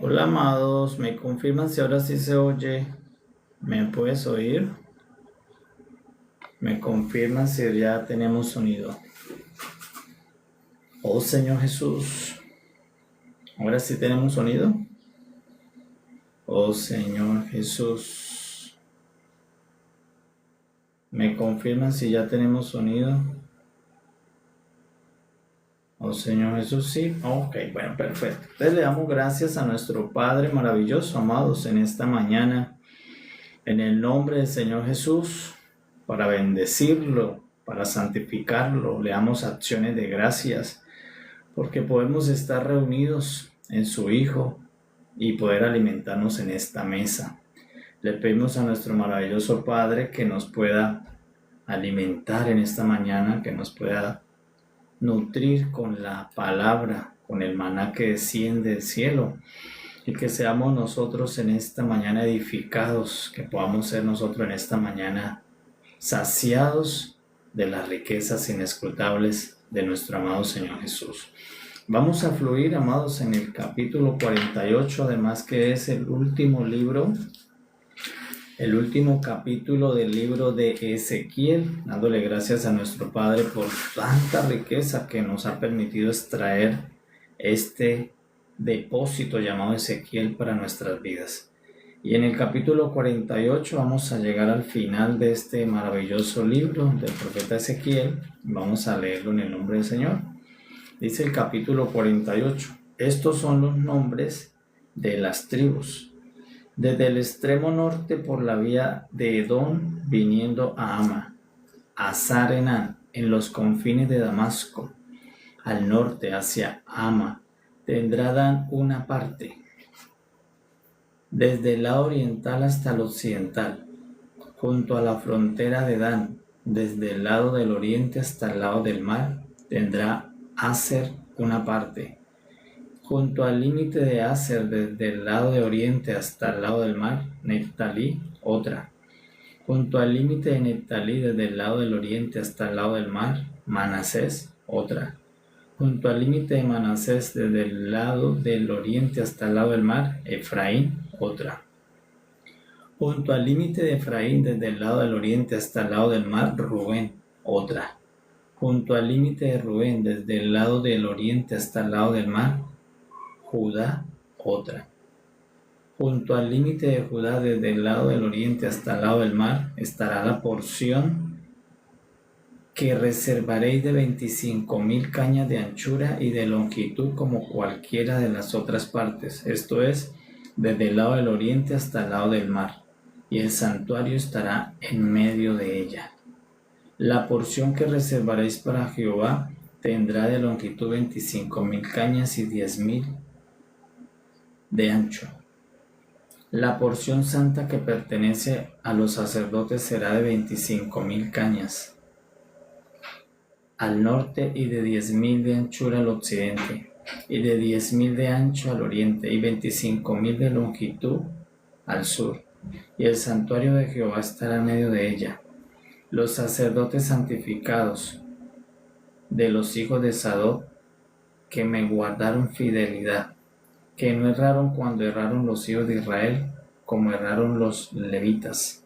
Hola amados, ¿me confirman si ahora sí se oye? ¿Me puedes oír? ¿Me confirman si ya tenemos sonido? Oh Señor Jesús, ¿ahora sí tenemos sonido? Oh Señor Jesús, ¿me confirman si ya tenemos sonido? Oh Señor Jesús, sí. Ok, bueno, perfecto. Entonces le damos gracias a nuestro Padre maravilloso, amados, en esta mañana. En el nombre del Señor Jesús, para bendecirlo, para santificarlo, le damos acciones de gracias, porque podemos estar reunidos en su Hijo y poder alimentarnos en esta mesa. Le pedimos a nuestro maravilloso Padre que nos pueda alimentar en esta mañana, que nos pueda nutrir con la palabra, con el maná que desciende del cielo, y que seamos nosotros en esta mañana edificados, que podamos ser nosotros en esta mañana saciados de las riquezas inescrutables de nuestro amado Señor Jesús. Vamos a fluir, amados, en el capítulo 48, además que es el último libro, el último capítulo del libro de Ezequiel, dándole gracias a nuestro Padre por tanta riqueza que nos ha permitido extraer este depósito llamado Ezequiel para nuestras vidas. Y en el capítulo 48 vamos a llegar al final de este maravilloso libro del profeta Ezequiel. Vamos a leerlo en el nombre del Señor. Dice el capítulo 48: estos son los nombres de las tribus. Desde el extremo norte por la vía de Edom, viniendo a Ama, a Sarenán, en los confines de Damasco, al norte hacia Ama, tendrá Dan una parte, desde el lado oriental hasta el occidental, junto a la frontera de Dan, desde el lado del oriente hasta el lado del mar, tendrá Aser una parte. Junto al límite de Aser, desde el lado de oriente hasta el lado del mar, Neftalí otra. Junto al límite de Neftalí, desde el lado del oriente hasta el lado del mar, Manasés otra. Junto al límite de Manasés, desde el lado del oriente hasta el lado del mar, Efraín otra. Junto al límite de Efraín, desde el lado del oriente hasta el lado del mar, Rubén otra. Junto al límite de Rubén, desde el lado del oriente hasta el lado del mar, Judá otra. Junto al límite de Judá, desde el lado del oriente hasta el lado del mar, estará la porción que reservaréis de 25,000 cañas de anchura y de longitud, como cualquiera de las otras partes, esto es, desde el lado del oriente hasta el lado del mar, y el santuario estará en medio de ella. La porción que reservaréis para Jehová tendrá de longitud 25,000 cañas y 10,000 de ancho. La porción santa que pertenece a los sacerdotes será de 25,000 cañas al norte y de 10,000 de anchura al occidente, y de 10,000 de ancho al oriente, y 25,000 de longitud al sur. Y el santuario de Jehová estará en medio de ella. Los sacerdotes santificados de los hijos de Sadoc, que me guardaron fidelidad, que no erraron cuando erraron los hijos de Israel, como erraron los levitas.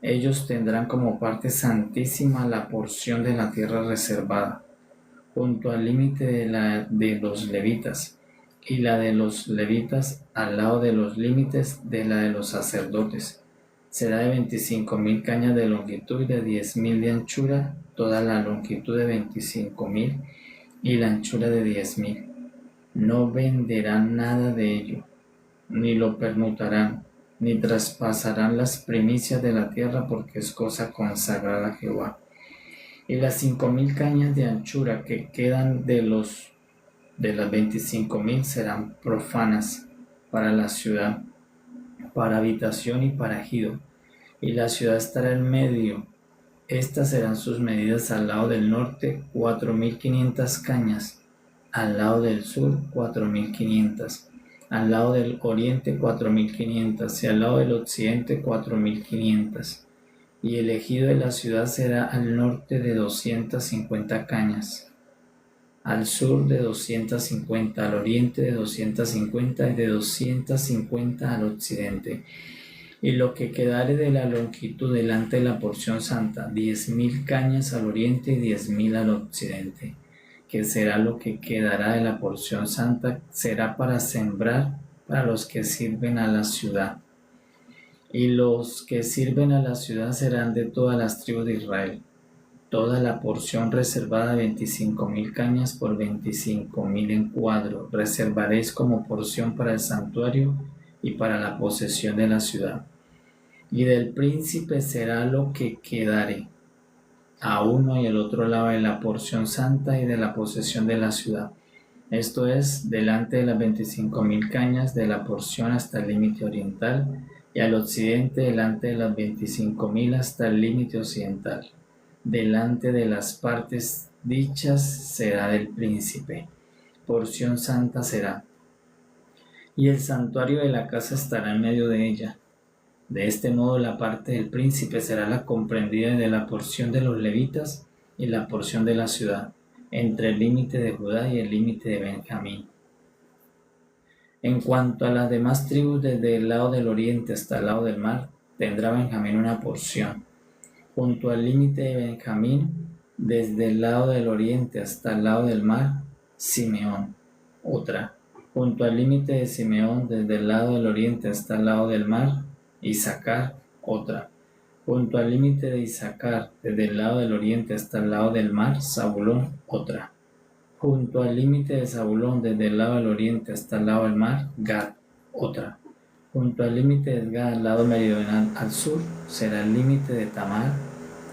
Ellos tendrán como parte santísima la porción de la tierra reservada, junto al límite de los levitas, y la de los levitas al lado de los límites de la de los sacerdotes. Será de 25,000 cañas de longitud y de 10,000 de anchura, toda la longitud de 25,000 y la anchura de 10,000. No venderán nada de ello, ni lo permutarán, ni traspasarán las primicias de la tierra, porque es cosa consagrada a Jehová. Y las 5,000 cañas de anchura que quedan de las 25,000 serán profanas para la ciudad, para habitación y para ejido, y la ciudad estará en medio. Estas serán sus medidas: al lado del norte 4,500 cañas, al lado del sur 4,500, al lado del oriente 4,500 y al lado del occidente 4,500. Y el ejido de la ciudad será al norte de 250 cañas, al sur de 250, al oriente de 250 y de 250 al occidente. Y lo que quedare de la longitud delante de la porción santa, 10.000 cañas al oriente y 10.000 al occidente, que será lo que quedará de la porción santa, será para sembrar para los que sirven a la ciudad. Y los que sirven a la ciudad serán de todas las tribus de Israel. Toda la porción reservada, 25.000 cañas por 25.000 en cuadro, reservaréis como porción para el santuario y para la posesión de la ciudad. Y del príncipe será lo que quedare, a uno y al otro lado de la porción santa y de la posesión de la ciudad. Esto es, delante de las 25.000 cañas de la porción hasta el límite oriental, y al occidente delante de las 25.000 hasta el límite occidental. Delante de las partes dichas será del príncipe. Porción santa será. Y el santuario de la casa estará en medio de ella. De este modo la parte del príncipe será la comprendida de la porción de los levitas y la porción de la ciudad, entre el límite de Judá y el límite de Benjamín. En cuanto a las demás tribus, desde el lado del oriente hasta el lado del mar, tendrá Benjamín una porción. Junto al límite de Benjamín, desde el lado del oriente hasta el lado del mar, Simeón, otra. Junto al límite de Simeón, desde el lado del oriente hasta el lado del mar, Isaacar, otra. Junto al límite de Isaacar, desde el lado del oriente hasta el lado del mar, Zabulón, otra. Junto al límite de Zabulón, desde el lado del oriente hasta el lado del mar, Gad, otra. Junto al límite de Gad, al lado meridional al sur, será el límite de Tamar,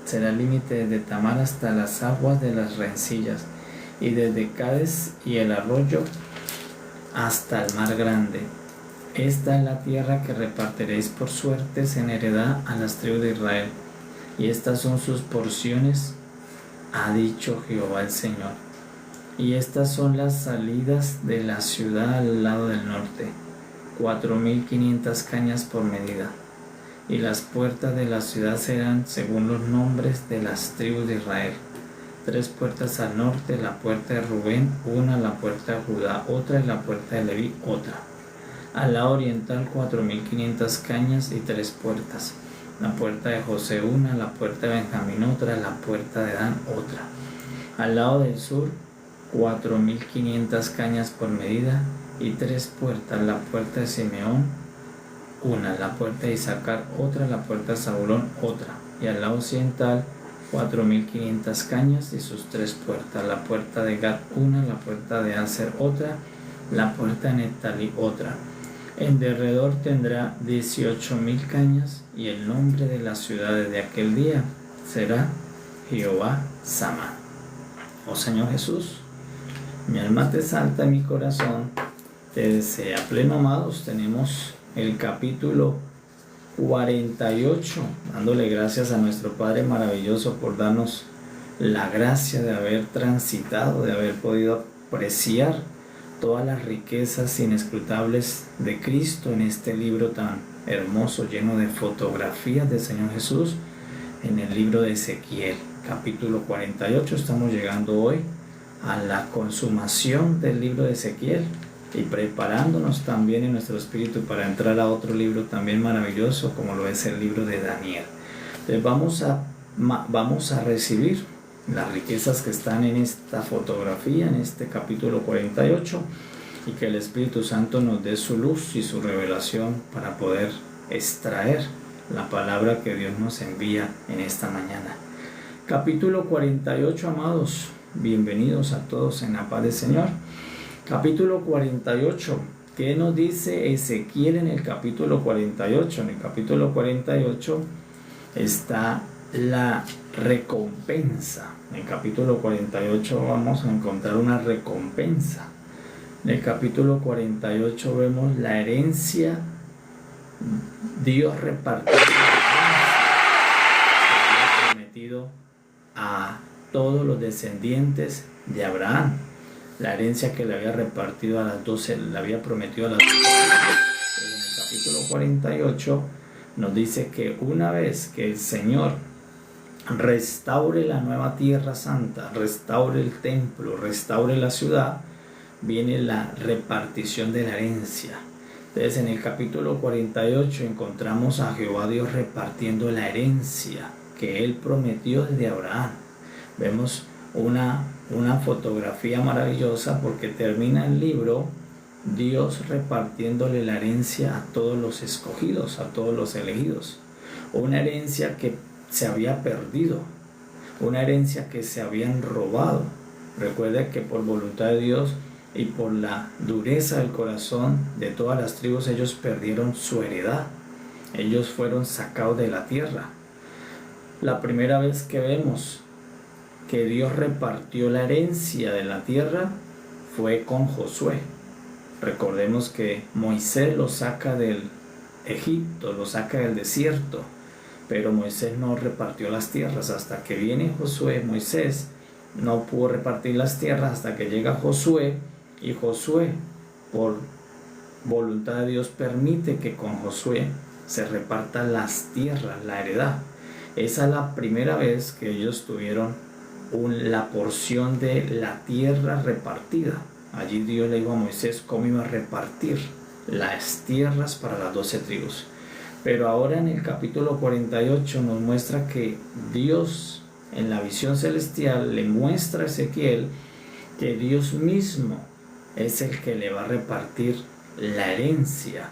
será el límite de Tamar hasta las aguas de las rencillas, y desde Cades y el arroyo hasta el mar grande. Esta es la tierra que repartiréis por suertes en heredad a las tribus de Israel, y estas son sus porciones, ha dicho Jehová el Señor. Y estas son las salidas de la ciudad al lado del norte, 4.500 cañas por medida. Y las puertas de la ciudad serán según los nombres de las tribus de Israel. 3 puertas al norte, la puerta de Rubén, una, la puerta de Judá, otra, y la puerta de Leví, otra. Al lado oriental 4.500 cañas y 3 puertas. La puerta de José una, la puerta de Benjamín otra, la puerta de Dan otra. Al lado del sur 4.500 cañas por medida y 3 puertas. La puerta de Simeón una, la puerta de Isaacar otra, la puerta de Zabulón otra. Y al lado occidental 4.500 cañas y sus 3 puertas. La puerta de Gad una, la puerta de Aser otra, la puerta de Neftalí otra. En derredor tendrá 18.000 cañas, y el nombre de las ciudades de aquel día será Jehová Sama. Oh Señor Jesús, mi alma te exalta, mi corazón te desea pleno. Amados, tenemos el capítulo 48, dándole gracias a nuestro Padre maravilloso por darnos la gracia de haber transitado, de haber podido apreciar todas las riquezas inescrutables de Cristo en este libro tan hermoso, lleno de fotografías del Señor Jesús, en el libro de Ezequiel, capítulo 48. Estamos llegando hoy a la consumación del libro de Ezequiel y preparándonos también en nuestro espíritu para entrar a otro libro también maravilloso, como lo es el libro de Daniel. Entonces vamos a recibir las riquezas que están en esta fotografía, en este capítulo 48, y que el Espíritu Santo nos dé su luz y su revelación para poder extraer la palabra que Dios nos envía en esta mañana. Capítulo 48, amados, bienvenidos a todos en la paz del Señor. Capítulo 48, ¿qué nos dice Ezequiel en el capítulo 48? En el capítulo 48 está la recompensa. En el capítulo 48 vamos a encontrar una recompensa. En el capítulo 48 vemos la herencia, Dios repartió la herencia que había prometido a todos los descendientes de Abraham. La herencia que le había repartido a las 12, le había prometido a las 12. En el capítulo 48 nos dice que una vez que el Señor restaure la nueva tierra santa, restaure el templo, restaure la ciudad, viene la repartición de la herencia. Entonces en el capítulo 48 encontramos a Jehová Dios repartiendo la herencia que Él prometió desde Abraham. Vemos una fotografía maravillosa porque termina el libro Dios repartiéndole la herencia a todos los escogidos, a todos los elegidos. Una herencia que se había perdido, una herencia que se habían robado. Recuerda que por voluntad de Dios y por la dureza del corazón de todas las tribus, ellos perdieron su heredad. Ellos fueron sacados de la tierra. La primera vez que vemos que Dios repartió la herencia de la tierra fue con Josué. Recordemos que Moisés lo saca del Egipto, lo saca del desierto, pero Moisés no repartió las tierras hasta que viene Josué. Moisés no pudo repartir las tierras hasta que llega Josué, y Josué, por voluntad de Dios, permite que con Josué se repartan las tierras, la heredad. Esa es la primera vez que ellos tuvieron la porción de la tierra repartida. Allí Dios le dijo a Moisés cómo iba a repartir las tierras para las 12 tribus. Pero ahora en el capítulo 48 nos muestra que Dios, en la visión celestial, le muestra a Ezequiel que Dios mismo es el que le va a repartir la herencia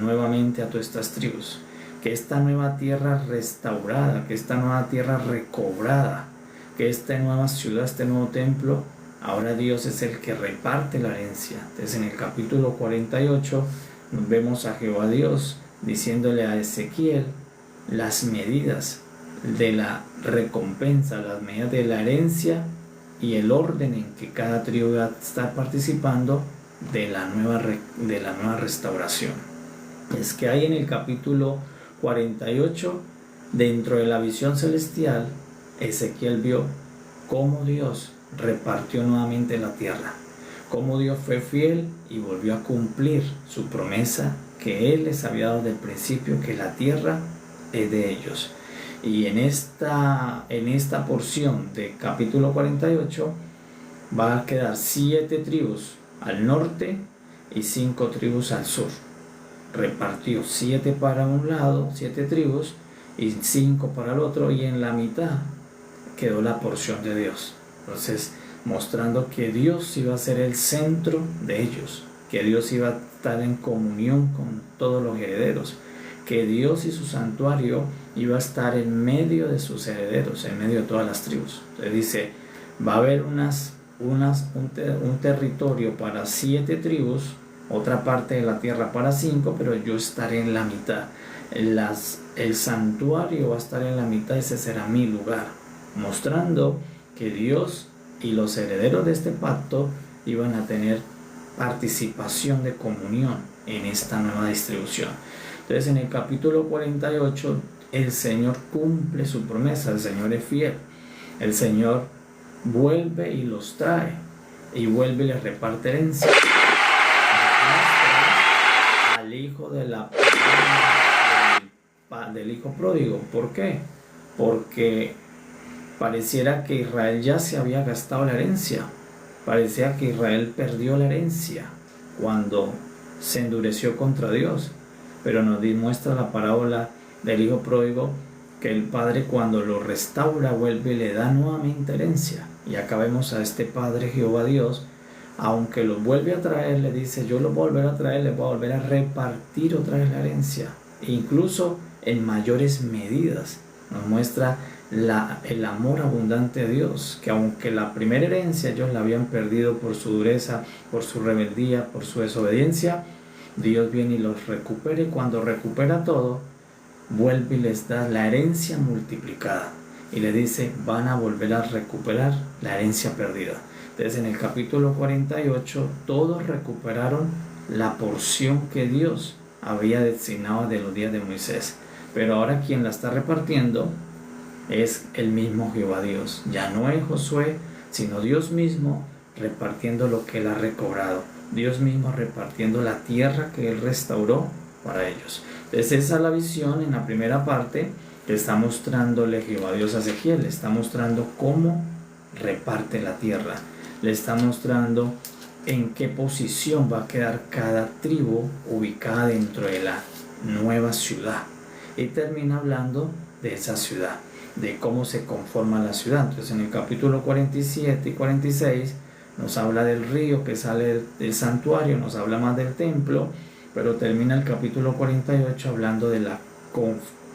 nuevamente a todas estas tribus. Que esta nueva tierra restaurada, que esta nueva tierra recobrada, que esta nueva ciudad, este nuevo templo, ahora Dios es el que reparte la herencia. Entonces en el capítulo 48 nos vemos a Jehová Dios diciéndole a Ezequiel las medidas de la recompensa, las medidas de la herencia y el orden en que cada tribu va a estar participando de la nueva restauración. Es que hay en el capítulo 48, dentro de la visión celestial, Ezequiel vio cómo Dios repartió nuevamente la tierra, cómo Dios fue fiel y volvió a cumplir su promesa que Él les había dado desde el principio, que la tierra es de ellos. Y en esta porción de capítulo 48 va a quedar 7 tribus al norte y 5 tribus al sur. Repartió 7 para un lado, 7 tribus, y 5 para el otro, y en la mitad quedó la porción de Dios. Entonces, mostrando que Dios iba a ser el centro de ellos, que Dios iba a estar en comunión con todos los herederos, que Dios y su santuario iba a estar en medio de sus herederos, en medio de todas las tribus. Entonces dice, va a haber un territorio para 7 tribus, otra parte de la tierra para 5, pero yo estaré en la mitad. El santuario va a estar en la mitad, ese será mi lugar, mostrando que Dios y los herederos de este pacto iban a tener participación de comunión en esta nueva distribución. Entonces en el capítulo 48 el Señor cumple su promesa, el Señor es fiel, el Señor vuelve y los trae, y vuelve y les reparte herencia al hijo del hijo pródigo. ¿Por qué? Porque pareciera que Israel ya se había gastado la herencia, parecía que Israel perdió la herencia cuando se endureció contra Dios, pero nos demuestra la parábola del hijo pródigo que el padre, cuando lo restaura, vuelve y le da nuevamente herencia. Y acá vemos a este padre Jehová Dios, aunque los vuelve a traer, le dice, yo los voy a volver a traer, les voy a volver a repartir otra vez la herencia, e incluso en mayores medidas. Nos muestra el amor abundante de Dios, que aunque la primera herencia ellos la habían perdido por su dureza, por su rebeldía, por su desobediencia, Dios viene y los recupera, y cuando recupera todo, vuelve y les da la herencia multiplicada, y le dice, van a volver a recuperar la herencia perdida. Entonces en el capítulo 48 todos recuperaron la porción que Dios había destinado de los días de Moisés, pero ahora quien la está repartiendo es el mismo Jehová Dios. Ya no es Josué, sino Dios mismo repartiendo lo que Él ha recobrado, Dios mismo repartiendo la tierra que Él restauró para ellos. Entonces esa es la visión en la primera parte, que está mostrándole Jehová Dios a Ezequiel. Le está mostrando cómo reparte la tierra. Le está mostrando en qué posición va a quedar cada tribu ubicada dentro de la nueva ciudad. Y termina hablando de esa ciudad, de cómo se conforma la ciudad. Entonces en el capítulo 47 y 46 nos habla del río que sale del santuario, nos habla más del templo, pero termina el capítulo 48 hablando de la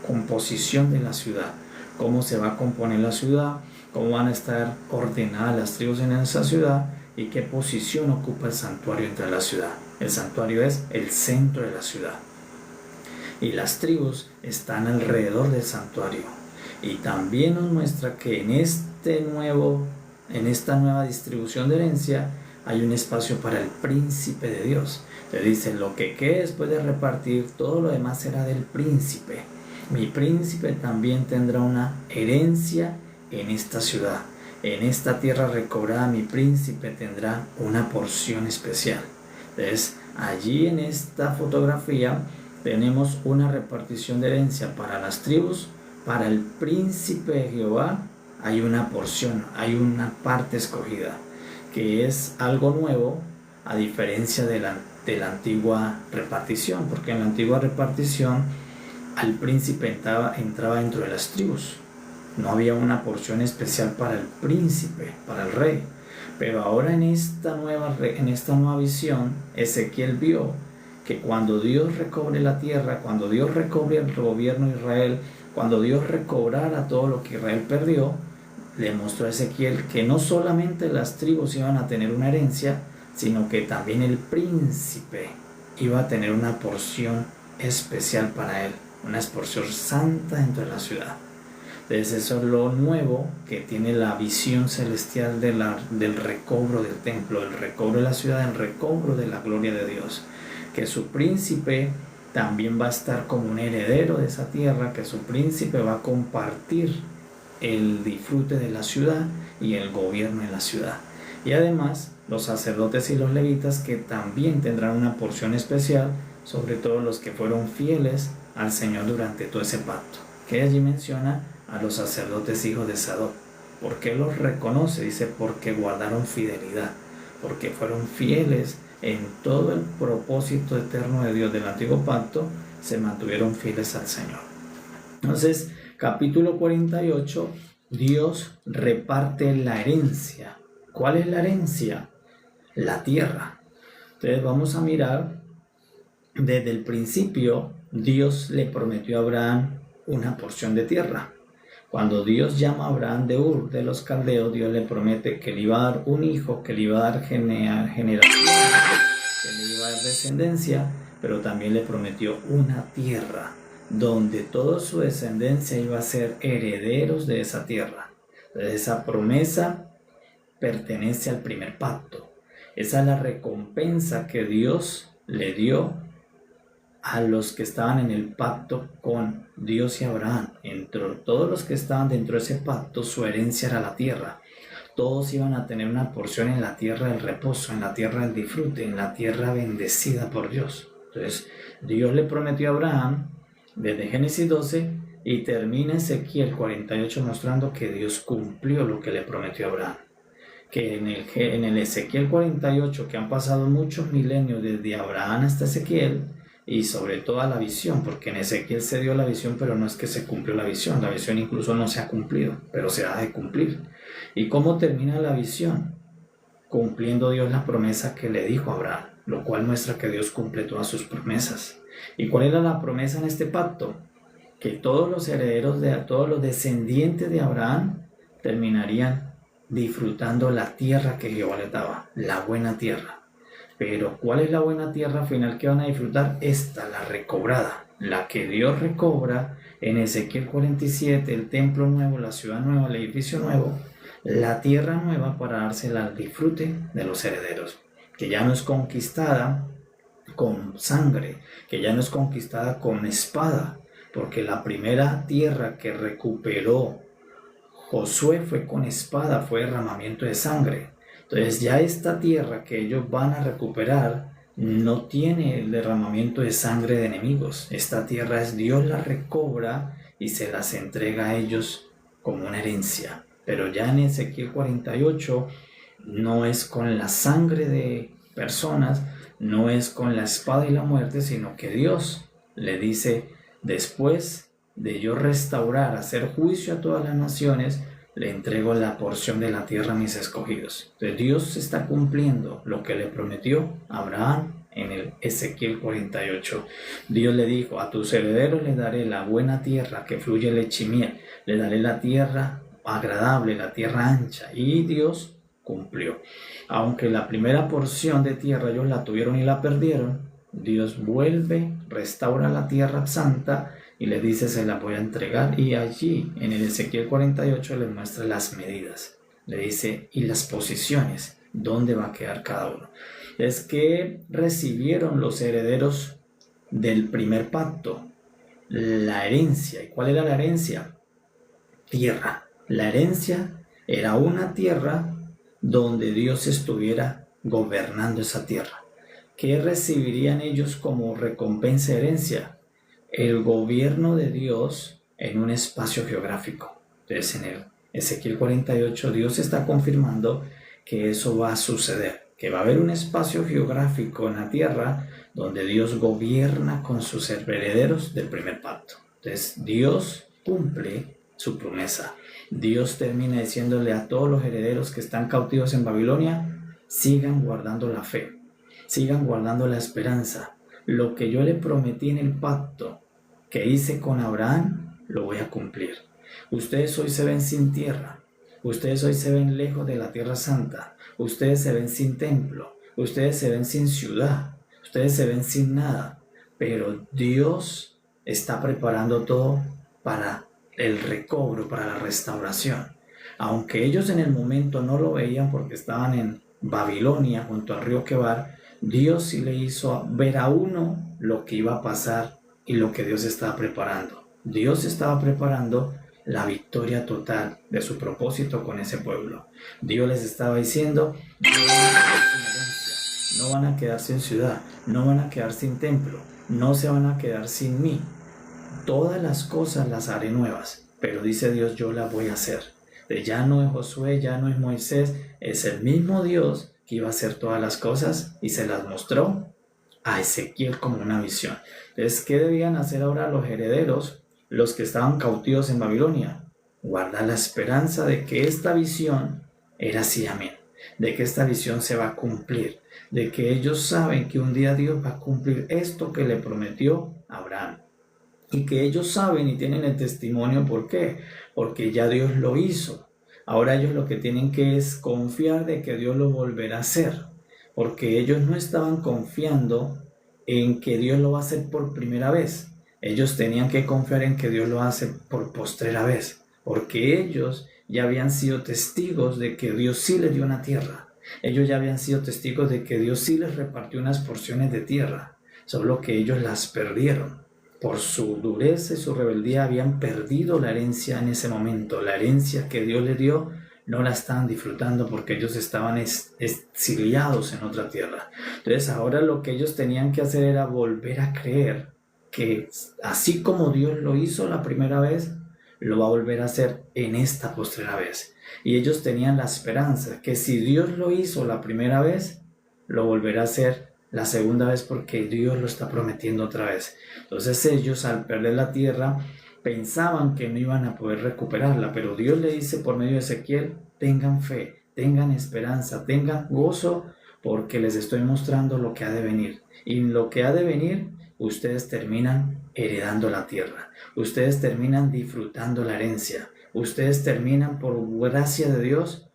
composición de la ciudad, cómo se va a componer la ciudad, cómo van a estar ordenadas las tribus en esa ciudad y qué posición ocupa el santuario entre la ciudad. El santuario es el centro de la ciudad y las tribus están alrededor del santuario. Y también nos muestra que en esta nueva distribución de herencia hay un espacio para el príncipe de Dios. Le dice, lo que quede después de repartir, todo lo demás será del príncipe. Mi príncipe también tendrá una herencia en esta ciudad. En esta tierra recobrada mi príncipe tendrá una porción especial. Entonces, allí en esta fotografía tenemos una repartición de herencia para las tribus. Para el príncipe de Jehová hay una porción, hay una parte escogida, que es algo nuevo a diferencia de la antigua repartición, porque en la antigua repartición al príncipe entraba dentro de las tribus. No había una porción especial para el príncipe, para el rey. Pero ahora en esta nueva visión, Ezequiel vio que cuando Dios recobre la tierra, cuando Dios recobre el gobierno de Israel, cuando Dios recobrara todo lo que Israel perdió, le mostró a Ezequiel que no solamente las tribus iban a tener una herencia, sino que también el príncipe iba a tener una porción especial para él, una porción santa dentro de la ciudad. Entonces eso es lo nuevo que tiene la visión celestial del recobro del templo, el recobro de la ciudad, el recobro de la gloria de Dios, que su príncipe también va a estar como un heredero de esa tierra, que su príncipe va a compartir el disfrute de la ciudad y el gobierno en la ciudad. Y además los sacerdotes y los levitas, que también tendrán una porción especial, sobre todo los que fueron fieles al Señor durante todo ese pacto, que allí menciona a los sacerdotes hijos de Sadoc. ¿Por qué los reconoce? Dice, porque guardaron fidelidad, porque fueron fieles en todo el propósito eterno de Dios del antiguo pacto, se mantuvieron fieles al Señor. Entonces, capítulo 48, Dios reparte la herencia. ¿Cuál es la herencia? La tierra. Entonces vamos a mirar, desde el principio, Dios le prometió a Abraham una porción de tierra. Cuando Dios llama a Abraham de Ur de los Caldeos, Dios le promete que le iba a dar un hijo, que le iba a dar generación, que le iba a dar descendencia, pero también le prometió una tierra donde toda su descendencia iba a ser herederos de esa tierra. Entonces, esa promesa pertenece al primer pacto. Esa es la recompensa que Dios le dio a los que estaban en el pacto con Dios y Abraham. Entre todos los que estaban dentro de ese pacto, su herencia era la tierra. Todos iban a tener una porción en la tierra del reposo, en la tierra del disfrute, en la tierra bendecida por Dios. Entonces, Dios le prometió a Abraham desde Génesis 12 y termina Ezequiel 48 mostrando que Dios cumplió lo que le prometió a Abraham. Que en el Ezequiel 48, que han pasado muchos milenios desde Abraham hasta Ezequiel, y sobre todo a la visión, porque en Ezequiel se dio la visión, pero no es que se cumplió la visión incluso no se ha cumplido, pero se ha de cumplir. ¿Y cómo termina la visión? Cumpliendo Dios la promesa que le dijo a Abraham, lo cual muestra que Dios cumple todas sus promesas. ¿Y cuál era la promesa en este pacto? Que todos los herederos, todos los descendientes de Abraham terminarían disfrutando la tierra que Jehová les daba, la buena tierra. Pero ¿cuál es la buena tierra final que van a disfrutar? Esta, la recobrada, la que Dios recobra en Ezequiel 47, el templo nuevo, la ciudad nueva, el edificio nuevo, la tierra nueva para dársela al disfrute de los herederos, que ya no es conquistada con sangre, que ya no es conquistada con espada, porque la primera tierra que recuperó Josué fue con espada, fue derramamiento de sangre. Entonces ya esta tierra que ellos van a recuperar no tiene el derramamiento de sangre de enemigos. Esta tierra es Dios la recobra y se las entrega a ellos como una herencia. Pero ya en Ezequiel 48 no es con la sangre de personas, no es con la espada y la muerte, sino que Dios le dice, después de yo restaurar, hacer juicio a todas las naciones, le entrego la porción de la tierra a mis escogidos. Entonces Dios está cumpliendo lo que le prometió a Abraham en el Ezequiel 48. Dios le dijo, a tus herederos les daré la buena tierra que fluye leche y miel, le daré la tierra agradable, la tierra ancha, y Dios cumplió. Aunque la primera porción de tierra ellos la tuvieron y la perdieron, Dios vuelve, restaura la tierra santa y le dice, se la voy a entregar. Y allí en el Ezequiel 48 le muestra las medidas, le dice, y las posiciones, dónde va a quedar cada uno. Es que recibieron los herederos del primer pacto la herencia. ¿Y cuál era la herencia? Tierra. La herencia era una tierra donde Dios estuviera gobernando esa tierra. ¿Qué recibirían ellos como recompensa herencia? El gobierno de Dios en un espacio geográfico. Entonces en el Ezequiel 48 Dios está confirmando que eso va a suceder, que va a haber un espacio geográfico en la tierra donde Dios gobierna con sus herederos del primer pacto. Entonces Dios cumple su promesa. Dios termina diciéndole a todos los herederos que están cautivos en Babilonia, sigan guardando la fe, sigan guardando la esperanza. Lo que yo le prometí en el pacto que hice con Abraham, lo voy a cumplir. Ustedes hoy se ven sin tierra, ustedes hoy se ven lejos de la tierra santa, ustedes se ven sin templo, ustedes se ven sin ciudad, ustedes se ven sin nada, pero Dios está preparando todo para el recobro, para la restauración. Aunque ellos en el momento no lo veían porque estaban en Babilonia junto al río Quebar, Dios sí le hizo ver a uno lo que iba a pasar y lo que Dios estaba preparando. Dios estaba preparando la victoria total de su propósito con ese pueblo. Dios les estaba diciendo, no van a quedar sin ciudad, no van a quedar sin templo, no se van a quedar sin mí. Todas las cosas las haré nuevas, pero dice Dios, yo las voy a hacer. Ya no es Josué, ya no es Moisés, es el mismo Dios que iba a hacer todas las cosas y se las mostró a Ezequiel como una visión. Entonces, ¿qué debían hacer ahora los herederos, los que estaban cautivos en Babilonia? Guardar la esperanza de que esta visión era así, amén, de que esta visión se va a cumplir, de que ellos saben que un día Dios va a cumplir esto que le prometió a Abraham. Y que ellos saben y tienen el testimonio, ¿por qué? Porque ya Dios lo hizo. Ahora ellos lo que tienen que es confiar de que Dios lo volverá a hacer, porque ellos no estaban confiando en que Dios lo va a hacer por primera vez. Ellos tenían que confiar en que Dios lo hace por postrera vez, porque ellos ya habían sido testigos de que Dios sí les dio una tierra. Ellos ya habían sido testigos de que Dios sí les repartió unas porciones de tierra, solo que ellos las perdieron. Por su dureza y su rebeldía habían perdido la herencia en ese momento. La herencia que Dios les dio no la estaban disfrutando porque ellos estaban exiliados en otra tierra. Entonces ahora lo que ellos tenían que hacer era volver a creer que así como Dios lo hizo la primera vez, lo va a volver a hacer en esta postrera vez. Y ellos tenían la esperanza que si Dios lo hizo la primera vez, lo volverá a hacer la segunda vez porque Dios lo está prometiendo otra vez. Entonces ellos al perder la tierra pensaban que no iban a poder recuperarla, pero Dios le dice por medio de Ezequiel, tengan fe, tengan esperanza, tengan gozo, porque les estoy mostrando lo que ha de venir. Y en lo que ha de venir, ustedes terminan heredando la tierra, ustedes terminan disfrutando la herencia, ustedes terminan por gracia de Dios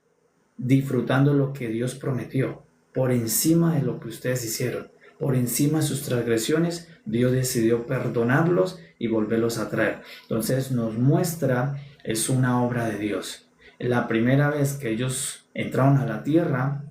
disfrutando lo que Dios prometió. Por encima de lo que ustedes hicieron, por encima de sus transgresiones, Dios decidió perdonarlos y volverlos a traer. Entonces nos muestra, es una obra de Dios. La primera vez que ellos entraron a la tierra,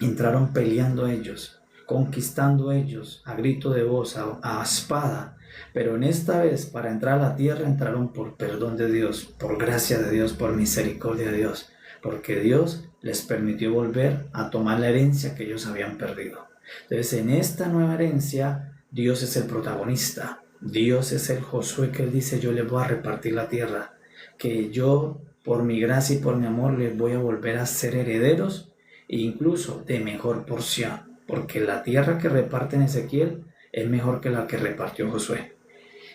entraron peleando ellos, conquistando ellos, a grito de voz, a espada. Pero en esta vez, para entrar a la tierra, entraron por perdón de Dios, por gracia de Dios, por misericordia de Dios, porque Dios les permitió volver a tomar la herencia que ellos habían perdido. Entonces, en esta nueva herencia, Dios es el protagonista. Dios es el Josué que él dice, yo les voy a repartir la tierra, que yo por mi gracia y por mi amor les voy a volver a ser herederos e incluso de mejor porción, porque la tierra que reparte en Ezequiel es mejor que la que repartió Josué.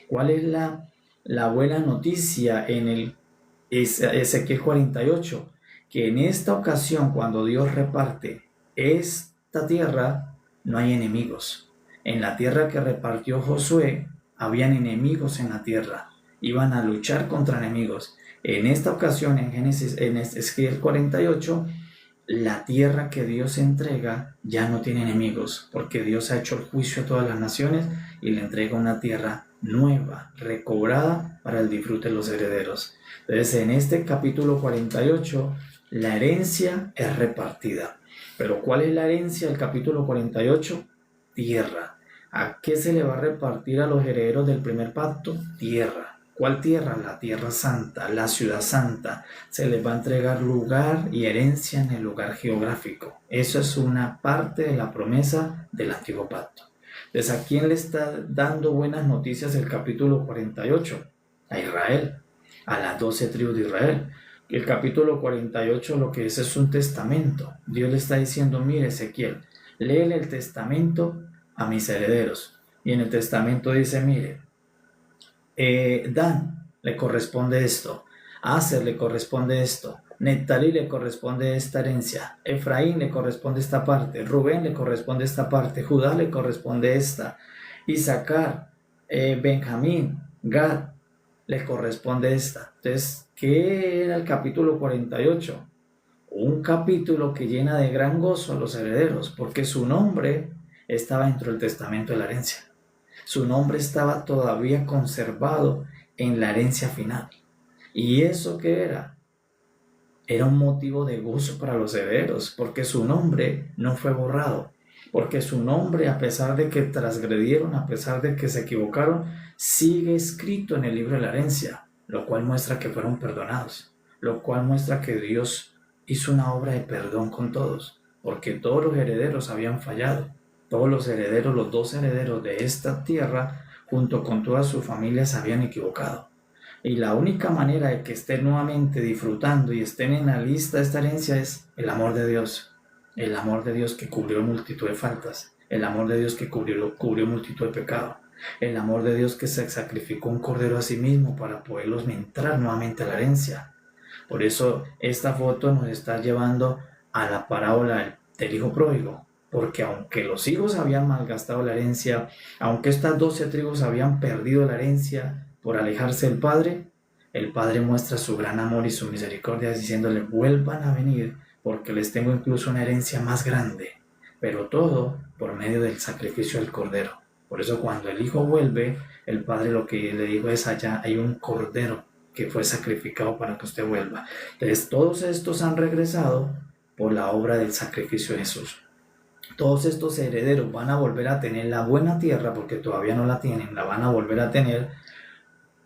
¿Cuál es la buena noticia en el Ezequiel 48? Que en esta ocasión, cuando Dios reparte esta tierra, no hay enemigos. En la tierra que repartió Josué, habían enemigos en la tierra. Iban a luchar contra enemigos. En esta ocasión, en Ezequiel 48, la tierra que Dios entrega ya no tiene enemigos, porque Dios ha hecho el juicio a todas las naciones y le entrega una tierra nueva, recobrada para el disfrute de los herederos. Entonces, en este capítulo 48, la herencia es repartida. Pero ¿cuál es la herencia del capítulo 48? Tierra. ¿A qué se le va a repartir a los herederos del primer pacto? Tierra. ¿Cuál tierra? La tierra santa, la ciudad santa. Se les va a entregar lugar y herencia en el lugar geográfico. Eso es una parte de la promesa del antiguo pacto. Entonces, ¿a quién le está dando buenas noticias el capítulo 48? A Israel, a las 12 tribus de Israel. El capítulo 48 lo que es un testamento. Dios le está diciendo, mire Ezequiel, léele el testamento a mis herederos. Y en el testamento dice, mire, Dan le corresponde esto, a Aser le corresponde esto, Neftalí le corresponde esta herencia, Efraín le corresponde esta parte, Rubén le corresponde esta parte, Judá le corresponde esta, Isaacar, Benjamín, Gad le corresponde esta. Entonces, ¿qué era el capítulo 48? Un capítulo que llena de gran gozo a los herederos, porque su nombre estaba dentro del testamento de la herencia. Su nombre estaba todavía conservado en la herencia final. ¿Y eso qué era? Era un motivo de gozo para los herederos, porque su nombre no fue borrado, porque su nombre, a pesar de que transgredieron, a pesar de que se equivocaron, sigue escrito en el libro de la herencia, lo cual muestra que fueron perdonados, lo cual muestra que Dios hizo una obra de perdón con todos, porque todos los herederos habían fallado. Todos los herederos, los 2 herederos de esta tierra, junto con todas sus familias, se habían equivocado. Y la única manera de que estén nuevamente disfrutando y estén en la lista de esta herencia es el amor de Dios. El amor de Dios que cubrió multitud de faltas. El amor de Dios que cubrió multitud de pecados. El amor de Dios que se sacrificó un cordero a sí mismo para poderlos entrar nuevamente a la herencia. Por eso esta foto nos está llevando a la parábola del hijo pródigo. Porque aunque los hijos habían malgastado la herencia, aunque estas 12 tribus habían perdido la herencia por alejarse del Padre, el Padre muestra su gran amor y su misericordia diciéndole, vuelvan a venir porque les tengo incluso una herencia más grande, pero todo por medio del sacrificio del Cordero. Por eso cuando el Hijo vuelve, el Padre lo que le dijo es, allá hay un Cordero que fue sacrificado para que usted vuelva. Entonces todos estos han regresado por la obra del sacrificio de Jesús. Todos estos herederos van a volver a tener la buena tierra, porque todavía no la tienen, la van a volver a tener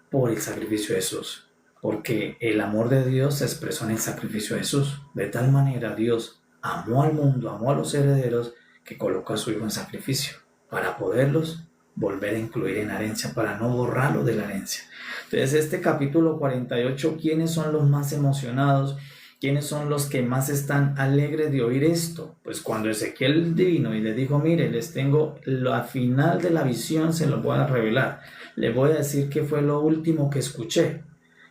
por el sacrificio de Jesús, porque el amor de Dios se expresó en el sacrificio de Jesús. De tal manera Dios amó al mundo, amó a los herederos, que colocó a su Hijo en sacrificio, para poderlos volver a incluir en la herencia, para no borrarlo de la herencia. Entonces este capítulo 48, ¿quiénes son los más emocionados? ¿Quiénes son los que más están alegres de oír esto? Pues cuando Ezequiel vino y le dijo, mire, les tengo la final de la visión, se lo voy a revelar. Le voy a decir qué fue lo último que escuché.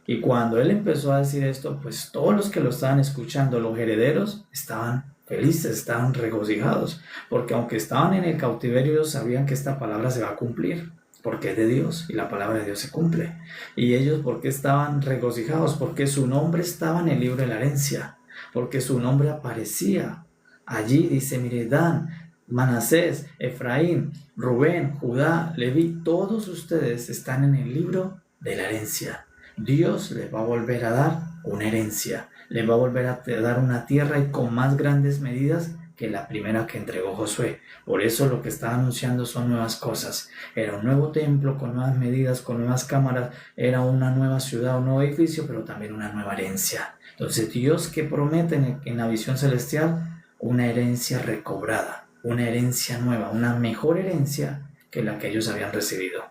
Y cuando él empezó a decir esto, pues todos los que lo estaban escuchando, los herederos, estaban felices, estaban regocijados. Porque aunque estaban en el cautiverio, ellos sabían que esta palabra se va a cumplir, porque es de Dios y la palabra de Dios se cumple. Y ellos, ¿por qué estaban regocijados? Porque su nombre estaba en el libro de la herencia, porque su nombre aparecía. Allí dice, mire, Dan, Manasés, Efraín, Rubén, Judá, Leví, todos ustedes están en el libro de la herencia. Dios les va a volver a dar una herencia, les va a volver a dar una tierra y con más grandes medidas que la primera que entregó Josué. Por eso lo que está anunciando son nuevas cosas. Era un nuevo templo con nuevas medidas, con nuevas cámaras, era una nueva ciudad, un nuevo edificio, pero también una nueva herencia. Entonces Dios que promete en la visión celestial una herencia recobrada, una herencia nueva, una mejor herencia que la que ellos habían recibido.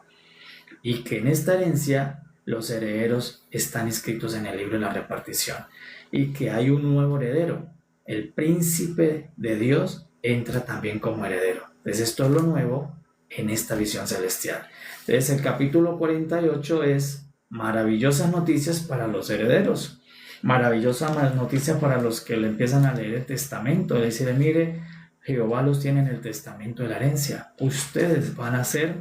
y que en esta herencia los herederos están inscritos en el libro de la repartición y que hay un nuevo heredero. El príncipe de Dios entra también como heredero. Entonces esto es lo nuevo en esta visión celestial. Entonces el capítulo 48 es maravillosas noticias para los herederos. Maravillosa noticia para los que le empiezan a leer el testamento. Es decir, mire, Jehová los tiene en el testamento de la herencia. Ustedes van a ser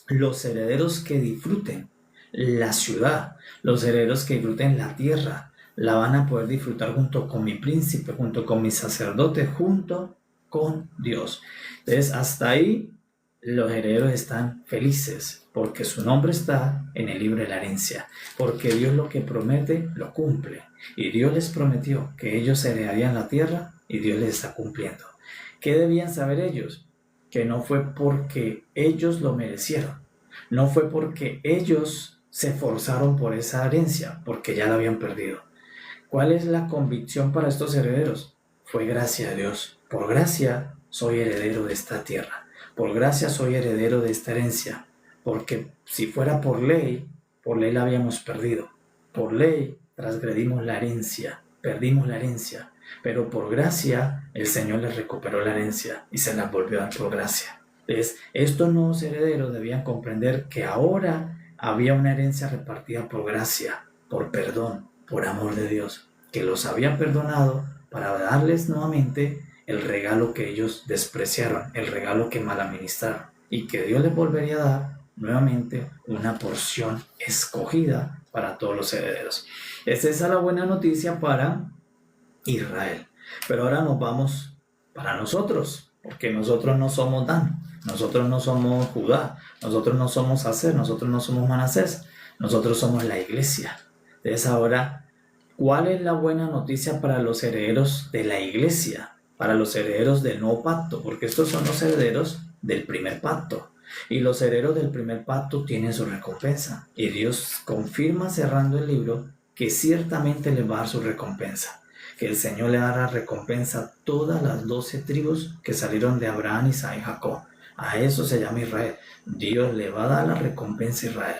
los herederos que disfruten la ciudad, los herederos que disfruten la tierra. La van a poder disfrutar junto con mi príncipe, junto con mi sacerdote, junto con Dios. Entonces, hasta ahí los herederos están felices porque su nombre está en el libro de la herencia, porque Dios lo que promete lo cumple, y Dios les prometió que ellos heredarían la tierra y Dios les está cumpliendo. ¿Qué debían saber ellos? Que no fue porque ellos lo merecieron, no fue porque ellos se esforzaron por esa herencia, porque ya la habían perdido. ¿Cuál es la convicción para estos herederos? Fue gracia de Dios. Por gracia soy heredero de esta tierra. Por gracia soy heredero de esta herencia. Porque si fuera por ley la habíamos perdido. Por ley transgredimos la herencia, perdimos la herencia. Pero por gracia el Señor les recuperó la herencia y se las volvió a dar por gracia. Entonces, estos nuevos herederos debían comprender que ahora había una herencia repartida por gracia, por perdón, por amor de Dios, que los había perdonado para darles nuevamente el regalo que ellos despreciaron, el regalo que mal administraron, y que Dios les volvería a dar nuevamente una porción escogida para todos los herederos. Esa es la buena noticia para Israel. Pero ahora nos vamos para nosotros, porque nosotros no somos Dan, nosotros no somos Judá, nosotros no somos Aser, nosotros no somos Manasés, nosotros somos la iglesia. Entonces ahora, ¿cuál es la buena noticia para los herederos de la iglesia? Para los herederos del nuevo pacto, porque estos son los herederos del primer pacto. Y los herederos del primer pacto tienen su recompensa. Y Dios confirma cerrando el libro que ciertamente les va a dar su recompensa. Que el Señor le dará recompensa a todas las 12 tribus que salieron de Abraham, Isaac y Jacob. A eso se llama Israel. Dios le va a dar la recompensa a Israel.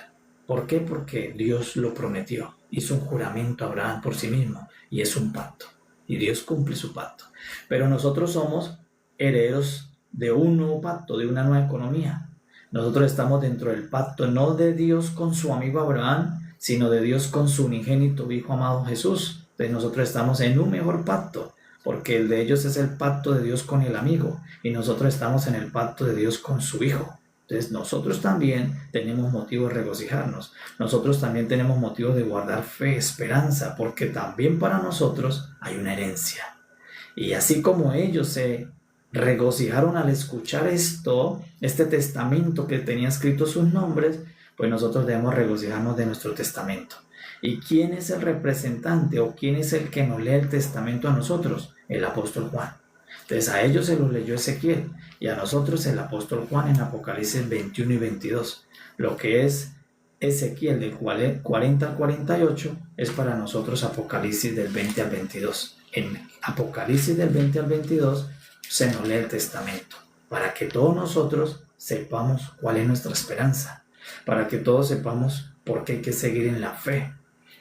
¿Por qué? Porque Dios lo prometió. Hizo un juramento a Abraham por sí mismo y es un pacto. Y Dios cumple su pacto. Pero nosotros somos herederos de un nuevo pacto, de una nueva economía. Nosotros estamos dentro del pacto no de Dios con su amigo Abraham, sino de Dios con su unigénito Hijo amado Jesús. Entonces nosotros estamos en un mejor pacto, porque el de ellos es el pacto de Dios con el amigo, y nosotros estamos en el pacto de Dios con su Hijo. Entonces nosotros también tenemos motivo de regocijarnos, nosotros también tenemos motivo de guardar fe, esperanza, porque también para nosotros hay una herencia. Y así como ellos se regocijaron al escuchar este testamento que tenía escrito sus nombres, pues nosotros debemos regocijarnos de nuestro testamento. ¿Y quién es el representante o quién es el que nos lee el testamento a nosotros? El apóstol Juan. Entonces a ellos se los leyó Ezequiel y a nosotros el apóstol Juan en Apocalipsis 21 y 22. Lo que es Ezequiel del 40 al 48 es para nosotros Apocalipsis del 20 al 22. En Apocalipsis del 20 al 22 se nos lee el testamento para que todos nosotros sepamos cuál es nuestra esperanza, para que todos sepamos por qué hay que seguir en la fe,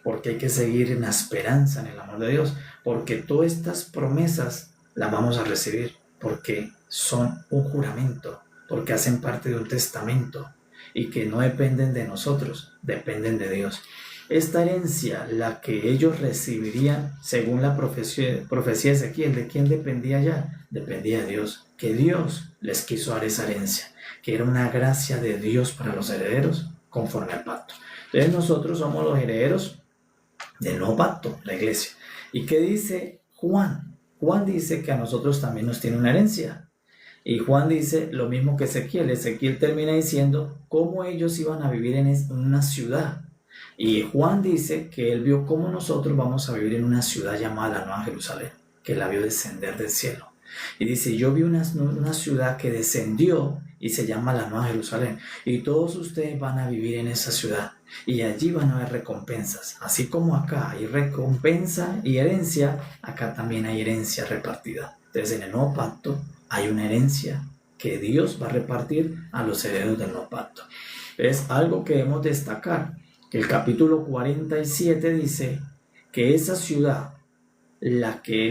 porque hay que seguir en la esperanza, en el amor de Dios, porque todas estas promesas las vamos a recibir, porque son un juramento, porque hacen parte de un testamento y que no dependen de nosotros, dependen de Dios. Esta herencia, la que ellos recibirían según la profecía de Ezequiel, ¿de quién dependía ya? Dependía de Dios, que Dios les quiso dar esa herencia, que era una gracia de Dios para los herederos conforme al pacto. Entonces nosotros somos los herederos del nuevo pacto, la iglesia. ¿Y qué dice Juan? Juan dice que a nosotros también nos tiene una herencia. Y Juan dice lo mismo que Ezequiel. Ezequiel termina diciendo cómo ellos iban a vivir en una ciudad. Y Juan dice que él vio cómo nosotros vamos a vivir en una ciudad llamada la Nueva Jerusalén, que la vio descender del cielo. Y dice, yo vi una ciudad que descendió y se llama la Nueva Jerusalén. Y todos ustedes van a vivir en esa ciudad. Y allí van a haber recompensas. Así como acá hay recompensa y herencia, acá también hay herencia repartida. Entonces en el nuevo pacto hay una herencia que Dios va a repartir a los herederos del nuevo pacto. Es algo que debemos destacar, que el capítulo 47 dice que esa ciudad, la que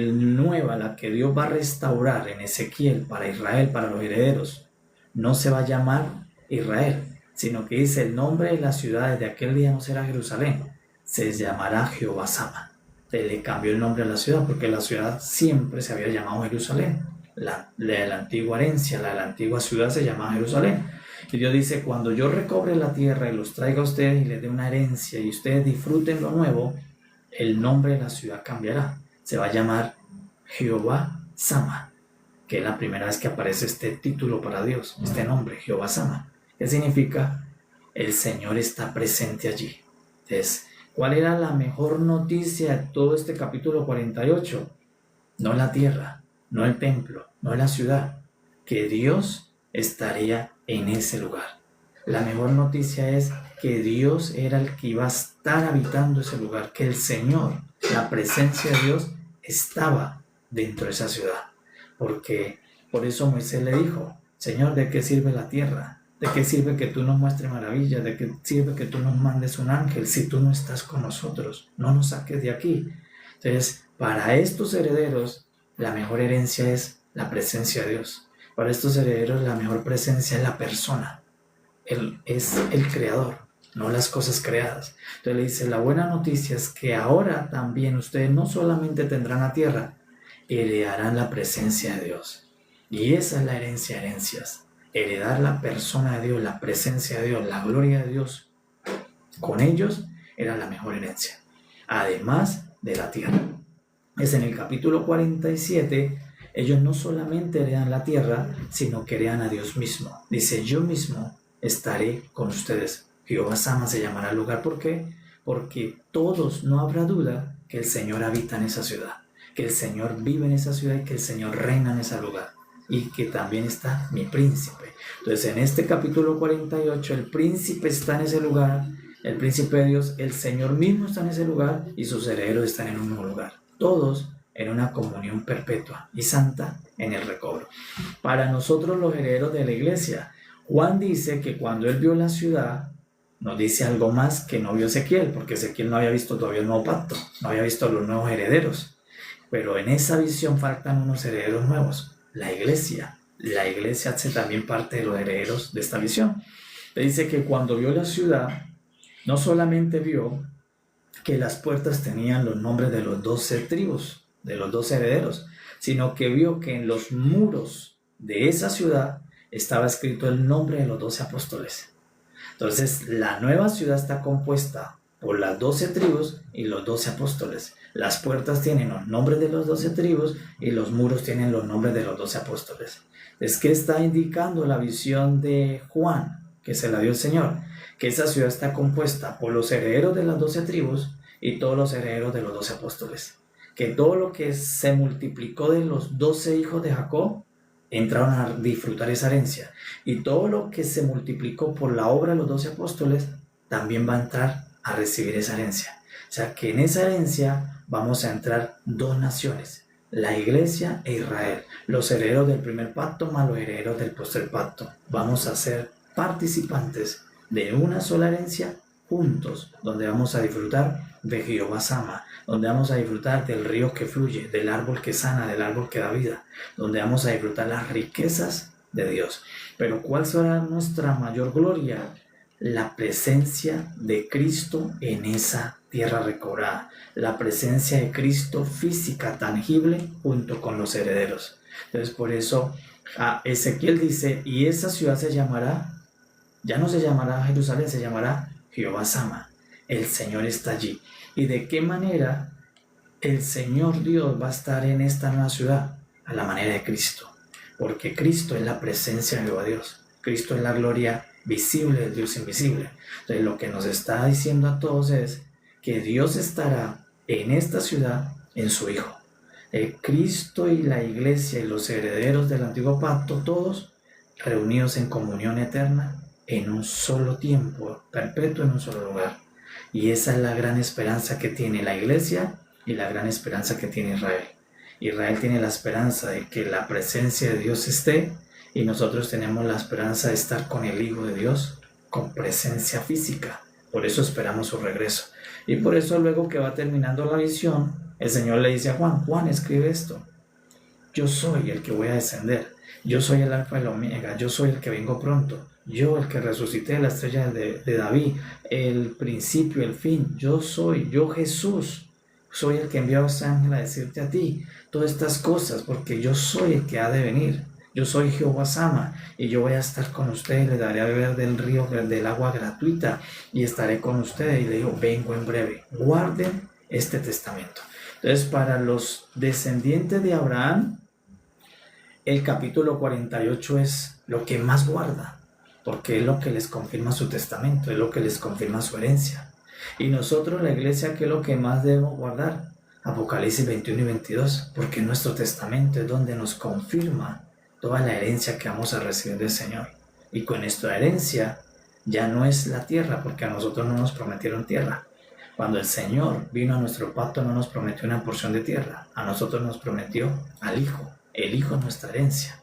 Dios va a restaurar en Ezequiel para Israel, para los herederos, no se va a llamar Israel, sino que dice el nombre de la ciudad desde aquel día no será Jerusalén, se llamará Jehová Sama. Se le cambió el nombre a la ciudad porque la ciudad siempre se había llamado Jerusalén. La antigua herencia, la antigua ciudad se llamaba Jerusalén. Y Dios dice, cuando yo recobre la tierra y los traiga a ustedes y les dé una herencia y ustedes disfruten lo nuevo, el nombre de la ciudad cambiará. Se va a llamar Jehová Sama, que es la primera vez que aparece este título para Dios, este nombre, Jehová Sama. ¿Qué significa? El Señor está presente allí. Entonces, ¿cuál era la mejor noticia de todo este capítulo 48? No la tierra, no el templo, no la ciudad, que Dios estaría en ese lugar. La mejor noticia es que Dios era el que iba a estar habitando ese lugar, que el Señor, la presencia de Dios, estaba dentro de esa ciudad. Porque por eso Moisés le dijo, Señor, ¿de qué sirve la tierra? ¿De qué sirve que tú nos muestres maravillas? ¿De qué sirve que tú nos mandes un ángel si tú no estás con nosotros? No nos saques de aquí. Entonces, para estos herederos, la mejor herencia es la presencia de Dios. Para estos herederos, la mejor presencia es la persona. Él es el creador, no las cosas creadas. Entonces le dice, la buena noticia es que ahora también ustedes no solamente tendrán la tierra, heredarán la presencia de Dios. Y esa es la herencia de herencias. Heredar la persona de Dios, la presencia de Dios, la gloria de Dios. Con ellos era la mejor herencia. Además de la tierra. Es en el capítulo 47, ellos no solamente heredan la tierra, sino que heredan a Dios mismo. Dice, yo mismo estaré con ustedes. Jehová Sama se llamará el lugar. ¿Por qué? Porque todos, no habrá duda, que el Señor habita en esa ciudad, que el Señor vive en esa ciudad y que el Señor reina en ese lugar. Y que también está mi príncipe. Entonces en este capítulo 48 el príncipe está en ese lugar, el príncipe de Dios, el Señor mismo está en ese lugar y sus herederos están en un nuevo lugar. Todos en una comunión perpetua y santa en el recobro. Para nosotros los herederos de la iglesia, Juan dice que cuando él vio la ciudad, nos dice algo más que no vio Ezequiel, porque Ezequiel no había visto todavía el nuevo pacto, no había visto los nuevos herederos. Pero en esa visión faltan unos herederos nuevos. La iglesia hace también parte de los herederos de esta visión. Le dice que cuando vio la ciudad, no solamente vio que las puertas tenían los nombres de los 12 tribus, de los 12 herederos, sino que vio que en los muros de esa ciudad estaba escrito el nombre de los 12 apóstoles. Entonces, la nueva ciudad está compuesta por las 12 tribus y los 12 apóstoles. Las puertas tienen los nombres de los 12 tribus y los muros tienen los nombres de los 12 apóstoles. Es que está indicando la visión de Juan, que se la dio el Señor, que esa ciudad está compuesta por los herederos de las 12 tribus y todos los herederos de los 12 apóstoles. Que todo lo que se multiplicó de los 12 hijos de Jacob entraron a disfrutar esa herencia. Y todo lo que se multiplicó por la obra de los 12 apóstoles también va a entrar a recibir esa herencia. O sea que en esa herencia vamos a entrar dos naciones, la iglesia e Israel, los herederos del primer pacto más los herederos del posterior pacto. Vamos a ser participantes de una sola herencia juntos, donde vamos a disfrutar de Jehová Sama, donde vamos a disfrutar del río que fluye, del árbol que sana, del árbol que da vida, donde vamos a disfrutar las riquezas de Dios. Pero ¿cuál será nuestra mayor gloria? La presencia de Cristo en esa tierra recobrada, la presencia de Cristo física, tangible, junto con los herederos. Entonces por eso Ezequiel dice, y esa ciudad se llamará, ya no se llamará Jerusalén, se llamará Jehová Sama. El Señor está allí. ¿Y de qué manera el Señor Dios va a estar en esta nueva ciudad? A la manera de Cristo. Porque Cristo es la presencia de Jehová Dios. Cristo es la gloria visible del Dios invisible. Entonces lo que nos está diciendo a todos es que Dios estará en esta ciudad en su Hijo. Cristo y la iglesia y los herederos del antiguo pacto, todos reunidos en comunión eterna en un solo tiempo, perpetuo en un solo lugar. Y esa es la gran esperanza que tiene la iglesia y la gran esperanza que tiene Israel. Israel tiene la esperanza de que la presencia de Dios esté y nosotros tenemos la esperanza de estar con el Hijo de Dios con presencia física. Por eso esperamos su regreso. Y por eso luego que va terminando la visión, el Señor le dice a Juan, Juan, escribe esto. Yo soy el que voy a descender. Yo soy el alfa y el omega. Yo soy el que vengo pronto. Yo, el que resucité la estrella de David, el principio, el fin. Yo soy, yo Jesús. Soy el que envió a este ángel a decirte a ti todas estas cosas, porque yo soy el que ha de venir. Yo soy Jehová Sama, y yo voy a estar con ustedes, le daré a beber del río del agua gratuita, y estaré con ustedes. Y le digo, vengo en breve. Guarden este testamento. Entonces, para los descendientes de Abraham, el capítulo 48 es lo que más guarda, porque es lo que les confirma su testamento, es lo que les confirma su herencia. Y nosotros, la iglesia, ¿qué es lo que más debemos guardar? Apocalipsis 21 y 22, porque nuestro testamento es donde nos confirma toda la herencia que vamos a recibir del Señor. Y con nuestra herencia ya no es la tierra, porque a nosotros no nos prometieron tierra. Cuando el Señor vino a nuestro pacto no nos prometió una porción de tierra, a nosotros nos prometió al Hijo. El Hijo es nuestra herencia.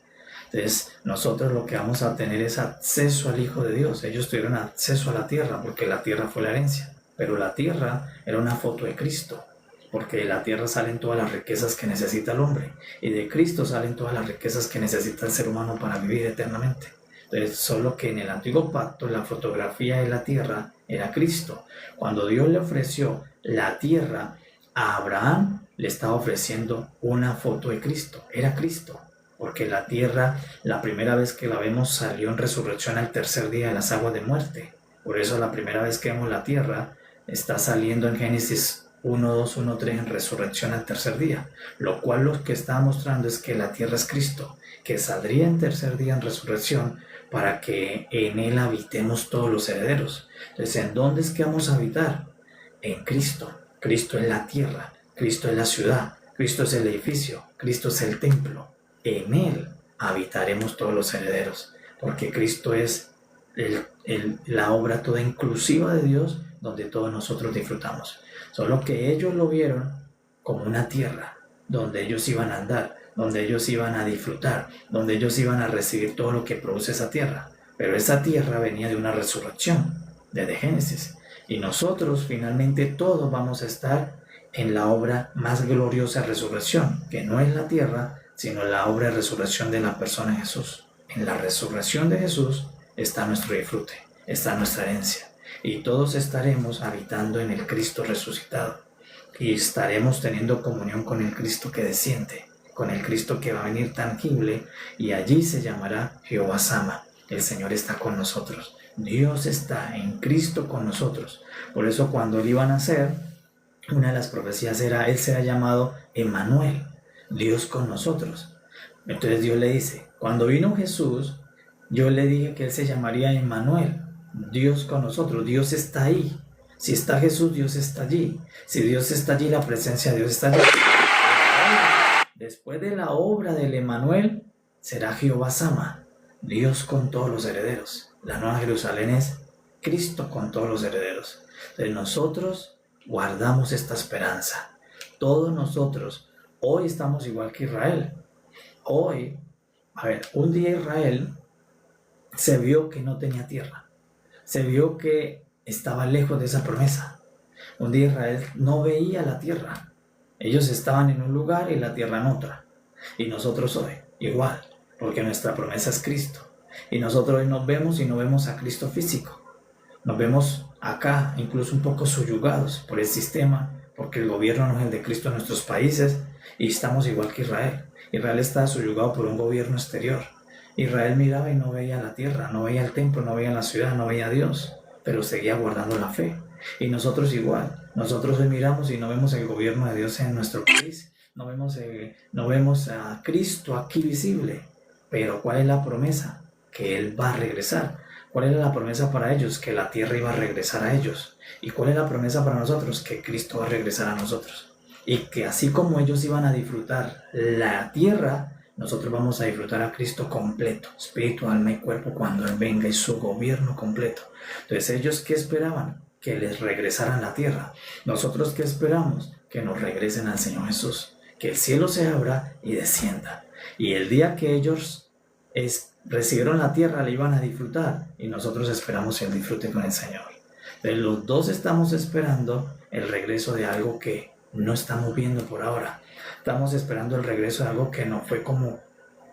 Entonces nosotros lo que vamos a tener es acceso al Hijo de Dios. Ellos tuvieron acceso a la tierra porque la tierra fue la herencia, pero la tierra era una foto de Cristo, porque de la tierra salen todas las riquezas que necesita el hombre, y de Cristo salen todas las riquezas que necesita el ser humano para vivir eternamente. Entonces, solo que en el antiguo pacto la fotografía de la tierra era Cristo. Cuando Dios le ofreció la tierra a Abraham, le estaba ofreciendo una foto de Cristo. Era Cristo, porque la tierra, la primera vez que la vemos, salió en resurrección al tercer día de las aguas de muerte. Por eso la primera vez que vemos la tierra está saliendo en Génesis 1:2, 1:3 en resurrección al tercer día, lo cual lo que está mostrando es que la tierra es Cristo, que saldría en tercer día en resurrección para que en él habitemos todos los herederos. Entonces, ¿en dónde es que vamos a habitar? En Cristo. Cristo es la tierra, Cristo es la ciudad, Cristo es el edificio, Cristo es el templo. En él habitaremos todos los herederos, porque Cristo es la obra toda inclusiva de Dios, donde todos nosotros disfrutamos. Solo que ellos lo vieron como una tierra donde ellos iban a andar, donde ellos iban a disfrutar, donde ellos iban a recibir todo lo que produce esa tierra. Pero esa tierra venía de una resurrección, desde Génesis. Y nosotros finalmente todos vamos a estar en la obra más gloriosa de resurrección, que no es la tierra, sino la obra de resurrección de la persona de Jesús. En la resurrección de Jesús está nuestro disfrute, está nuestra herencia. Y todos estaremos habitando en el Cristo resucitado. Y estaremos teniendo comunión con el Cristo que desciende, con el Cristo que va a venir tangible, y allí se llamará Jehová Sama. El Señor está con nosotros. Dios está en Cristo con nosotros. Por eso cuando Él iba a nacer, una de las profecías era, Él será llamado Emmanuel, Dios con nosotros. Entonces Dios le dice, cuando vino Jesús, yo le dije que Él se llamaría Emmanuel, Dios con nosotros. Dios está ahí. Si está Jesús, Dios está allí. Si Dios está allí, la presencia de Dios está allí. Después de la obra del Emmanuel, será Jehová Sama, Dios con todos los herederos. La Nueva Jerusalén es Cristo con todos los herederos. Entonces nosotros guardamos esta esperanza. Todos nosotros, hoy estamos igual que Israel. Hoy, un día Israel se vio que no tenía tierra. Se vio que estaba lejos de esa promesa. Un día Israel no veía la tierra. Ellos estaban en un lugar y la tierra en otra. Y nosotros hoy, igual, porque nuestra promesa es Cristo. Y nosotros hoy nos vemos y no vemos a Cristo físico. Nos vemos acá, incluso un poco subyugados por el sistema, porque el gobierno no es el de Cristo en nuestros países, y estamos igual que Israel. Israel está subyugado por un gobierno exterior. Israel miraba y no veía la tierra, no veía el templo, no veía la ciudad, no veía a Dios, pero seguía guardando la fe. Y nosotros igual, nosotros hoy miramos y no vemos el gobierno de Dios en nuestro país, no vemos a Cristo aquí visible, pero ¿cuál es la promesa? Que Él va a regresar. ¿Cuál era la promesa para ellos? Que la tierra iba a regresar a ellos. ¿Y cuál es la promesa para nosotros? Que Cristo va a regresar a nosotros. Y que así como ellos iban a disfrutar la tierra, nosotros vamos a disfrutar a Cristo completo, espíritu, alma y cuerpo, cuando Él venga y su gobierno completo. Entonces, ¿ellos qué esperaban? Que les regresaran la tierra. ¿Nosotros qué esperamos? Que nos regresen al Señor Jesús. Que el cielo se abra y descienda. Y el día que ellos recibieron la tierra, la iban a disfrutar y nosotros esperamos el disfrute con el Señor. Pero los dos estamos esperando el regreso de algo que no estamos viendo por ahora. Estamos esperando el regreso de algo que nos fue como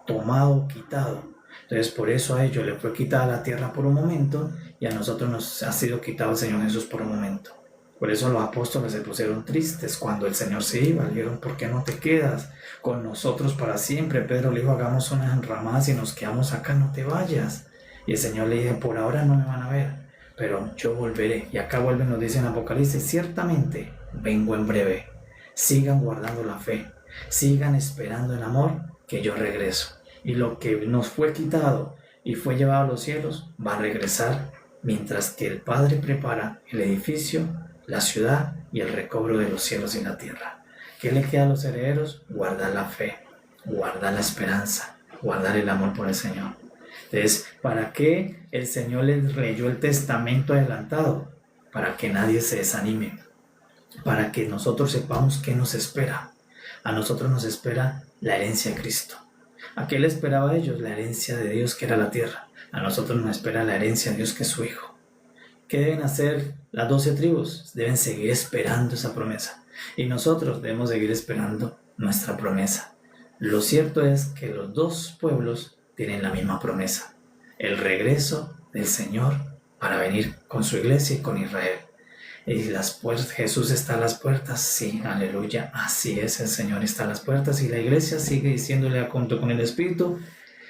tomado, quitado. Entonces por eso a ellos les fue quitada la tierra por un momento y a nosotros nos ha sido quitado el Señor Jesús por un momento. Por eso los apóstoles se pusieron tristes cuando el Señor se iba. Le dijeron, ¿por qué no te quedas con nosotros para siempre? Pedro le dijo, hagamos unas enramadas y nos quedamos acá, no te vayas. Y el Señor le dijo, por ahora no me van a ver, pero yo volveré. Y acá vuelve, nos dice en Apocalipsis, ciertamente vengo en breve. Sigan guardando la fe, sigan esperando el amor, que yo regreso. Y lo que nos fue quitado y fue llevado a los cielos va a regresar mientras que el Padre prepara el edificio, la ciudad y el recobro de los cielos y la tierra. ¿Qué le queda a los herederos? Guardar la fe, guardar la esperanza, guardar el amor por el Señor. Entonces, ¿para qué el Señor les leyó el testamento adelantado? Para que nadie se desanime, para que nosotros sepamos qué nos espera. A nosotros nos espera la herencia de Cristo. ¿A qué le esperaba a ellos? La herencia de Dios, que era la tierra. A nosotros nos espera la herencia de Dios, que es su Hijo. ¿Qué deben hacer las 12 tribus? Deben seguir esperando esa promesa. Y nosotros debemos seguir esperando nuestra promesa. Lo cierto es que los dos pueblos tienen la misma promesa. El regreso del Señor para venir con su iglesia y con Israel. Y las puertas, Jesús está a las puertas, sí, aleluya, así es, el Señor está a las puertas y la iglesia sigue diciéndole junto con el Espíritu,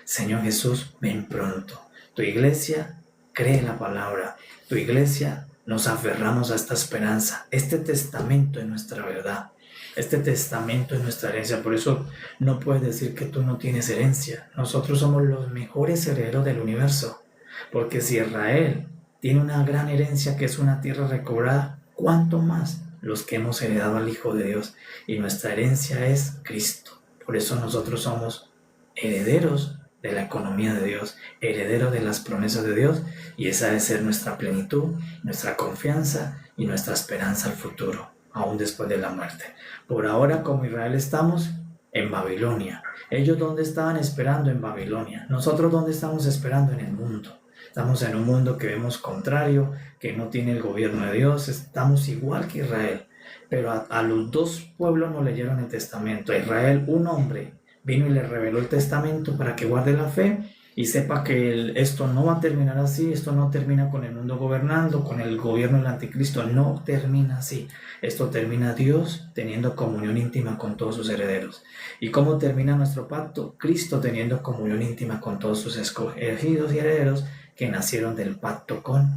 Señor Jesús, ven pronto. Tu iglesia cree la palabra, tu iglesia nos aferramos a esta esperanza, este testamento es nuestra verdad, este testamento es nuestra herencia, por eso no puedes decir que tú no tienes herencia, nosotros somos los mejores herederos del universo, porque si Israel tiene una gran herencia que es una tierra recobrada, ¿cuánto más los que hemos heredado al Hijo de Dios? Y nuestra herencia es Cristo. Por eso nosotros somos herederos de la economía de Dios, herederos de las promesas de Dios, y esa debe ser nuestra plenitud, nuestra confianza y nuestra esperanza al futuro, aún después de la muerte. Por ahora, como Israel, estamos en Babilonia. Ellos, ¿dónde estaban esperando? En Babilonia. Nosotros, ¿dónde estamos esperando? En el mundo. Estamos en un mundo que vemos contrario, que no tiene el gobierno de Dios, estamos igual que Israel. Pero a los dos pueblos no leyeron el testamento. A Israel, un hombre vino y le reveló el testamento para que guarde la fe y sepa que esto no va a terminar así, esto no termina con el mundo gobernando, con el gobierno del anticristo, no termina así. Esto termina Dios teniendo comunión íntima con todos sus herederos. ¿Y cómo termina nuestro pacto? Cristo teniendo comunión íntima con todos sus escogidos y herederos que nacieron del pacto con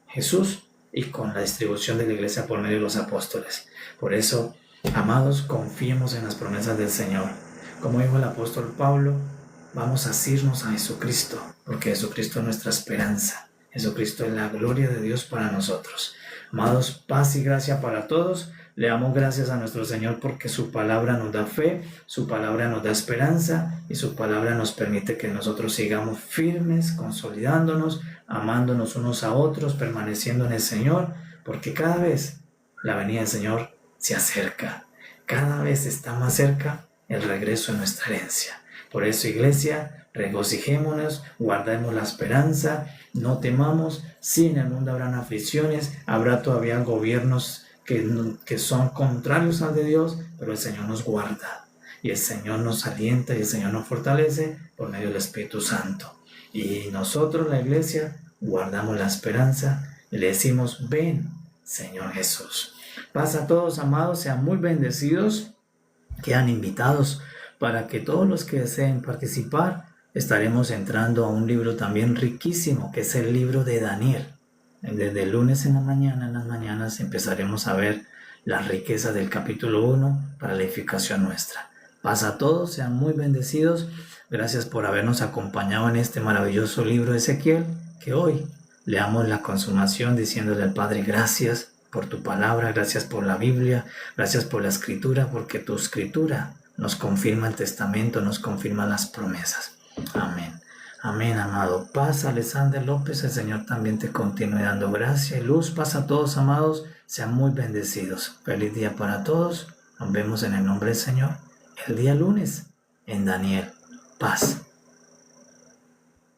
Jesús y con la distribución de la iglesia por medio de los apóstoles. Por eso, amados, confiemos en las promesas del Señor. Como dijo el apóstol Pablo, vamos a asirnos a Jesucristo, porque Jesucristo es nuestra esperanza. Jesucristo es la gloria de Dios para nosotros. Amados, paz y gracia para todos. Le damos gracias a nuestro Señor porque su palabra nos da fe, su palabra nos da esperanza y su palabra nos permite que nosotros sigamos firmes, consolidándonos, amándonos unos a otros, permaneciendo en el Señor, porque cada vez la venida del Señor se acerca. Cada vez está más cerca el regreso de nuestra herencia. Por eso, iglesia, regocijémonos, guardemos la esperanza, no temamos. Sí, en el mundo habrán aflicciones, habrá todavía gobiernos que son contrarios al de Dios, pero el Señor nos guarda y el Señor nos alienta y el Señor nos fortalece por medio del Espíritu Santo. Y nosotros, la iglesia, guardamos la esperanza y le decimos, ven, Señor Jesús. Paz a todos, amados, sean muy bendecidos, quedan invitados para que todos los que deseen participar, estaremos entrando a un libro también riquísimo, que es el libro de Daniel. Desde el lunes en las mañanas empezaremos a ver las riquezas del capítulo 1 para la edificación nuestra. Paz a todos, sean muy bendecidos. Gracias por habernos acompañado en este maravilloso libro de Ezequiel, que hoy leamos la consumación diciéndole al Padre, gracias por tu palabra, gracias por la Biblia, gracias por la Escritura, porque tu Escritura nos confirma el testamento, nos confirma las promesas. Amén. Amén, amado. Paz, Alexander López, el Señor también te continúe dando gracia y luz. Paz a todos, amados, sean muy bendecidos. Feliz día para todos. Nos vemos en el nombre del Señor el día lunes en Daniel. Paz.